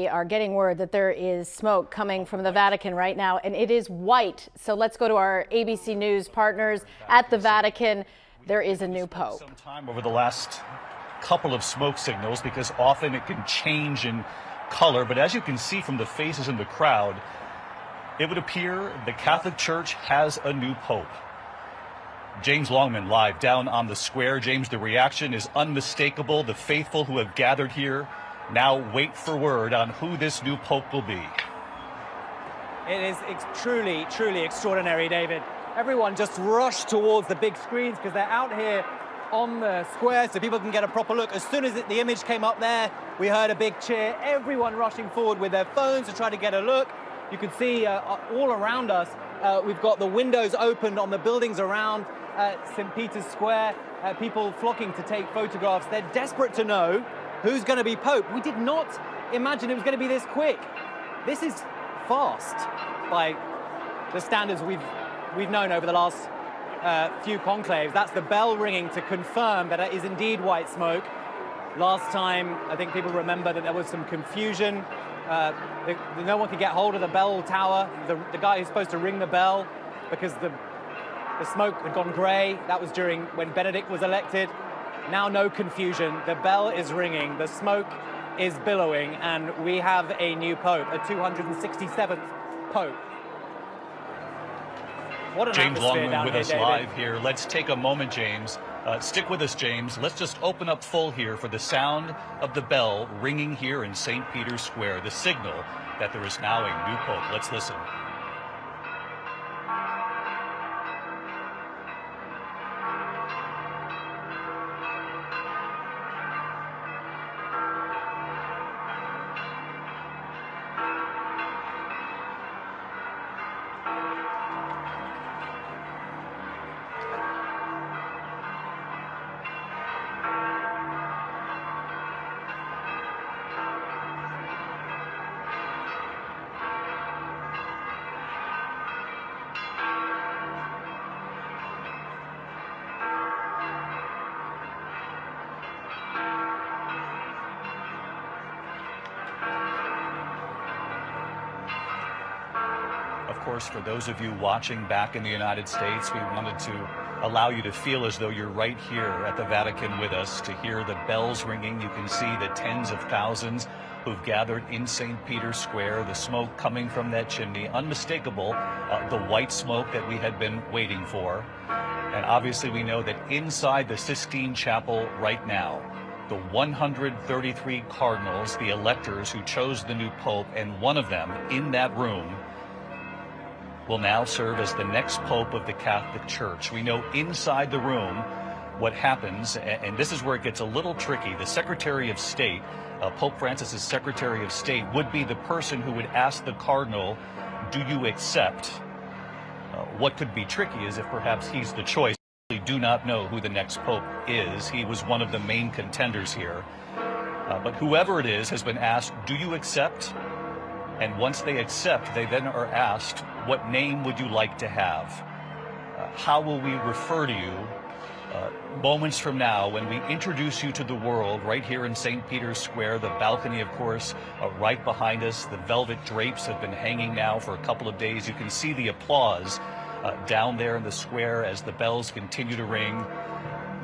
We are getting word that there is smoke coming from the Vatican right now, and it is white. So let's go to our ABC News partners at the Vatican. There is a new pope. Some time over the last couple of smoke signals, because often it can change in color. But as you can see from the faces in the crowd, it would appear the Catholic Church has a new pope. James Longman live down on the square. James, the reaction is unmistakable. The faithful who have gathered here now wait for word on who this new pope will be. It is truly, truly extraordinary, David. Everyone just rushed towards the big screens because they're out here on the square so people can get a proper look. As soon as the image came up there, we heard a big cheer. Everyone rushing forward with their phones to try to get a look. You can see all around us, we've got the windows opened on the buildings around St. Peter's Square, people flocking to take photographs. They're desperate to know who's going to be Pope. We did not imagine it was going to be this quick. This is fast by the standards we've known over the last few conclaves. That's the bell ringing to confirm that it is indeed white smoke. Last time, I think people remember that there was some confusion. No one could get hold of the bell tower, the guy who's supposed to ring the bell, because the smoke had gone grey. That was during when Benedict was elected. Now no confusion. The bell is ringing, the smoke is billowing, and we have a new pope, a 267th pope. What an James atmosphere Longman down with here, us David. live here. Let's take a moment, James. Stick with us, James. Let's just open up full here for the sound of the bell ringing here in St. Peter's Square, the signal that there is now a new pope. Let's listen. Of course, for those of you watching back in the United States, we wanted to allow you to feel as though you're right here at the Vatican with us, to hear the bells ringing. You can see the tens of thousands who've gathered in St. Peter's Square, the smoke coming from that chimney, unmistakable, the white smoke that we had been waiting for. And obviously we know that inside the Sistine Chapel right now, the 133 cardinals, the electors who chose the new pope, and one of them in that room will now serve as the next pope of the Catholic Church. We know inside the room what happens, and this is where it gets a little tricky. The Secretary of State, Pope Francis's Secretary of State, would be the person who would ask the cardinal, do you accept? What could be tricky is if perhaps he's the choice. We do not know who the next pope is. He was one of the main contenders here. But whoever it is has been asked, do you accept? And once they accept, they then are asked, what name would you like to have? How will we refer to you moments from now when we introduce you to the world right here in St. Peter's Square? The balcony, of course, right behind us. The velvet drapes have been hanging now for a couple of days. You can see the applause down there in the square as the bells continue to ring.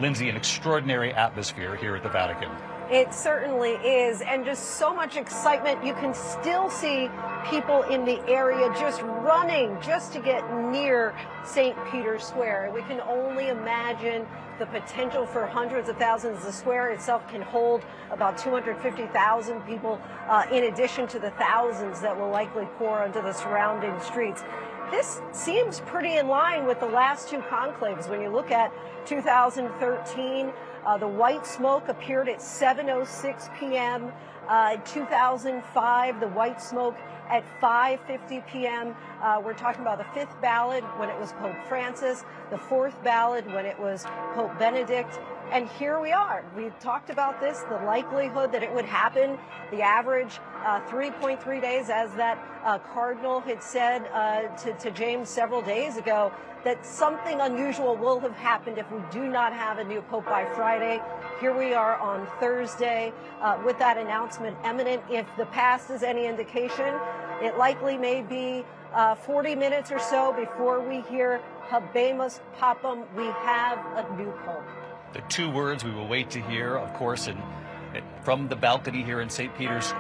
Lindsay, an extraordinary atmosphere here at the Vatican. It certainly is, and just so much excitement. You can still see people in the area just running just to get near St. Peter's Square. We can only imagine the potential for hundreds of thousands. The square itself can hold about 250,000 people, in addition to the thousands that will likely pour onto the surrounding streets. This seems pretty in line with the last two conclaves. When you look at 2013, the white smoke appeared at 7:06 p.m. 2005, the white smoke at 5:50 p.m. We're talking about the fifth ballad when it was Pope Francis, the fourth ballad when it was Pope Benedict. And here we are. We've talked about this, the likelihood that it would happen. The average 3.3 days, as that cardinal had said to James several days ago, that something unusual will have happened if we do not have a new pope by Friday. Here we are on Thursday with that announcement imminent. If the past is any indication, it likely may be 40 minutes or so before we hear Habemus, Papam, we have a new pope. The two words we will wait to hear, of course, from the balcony here in St. Peter's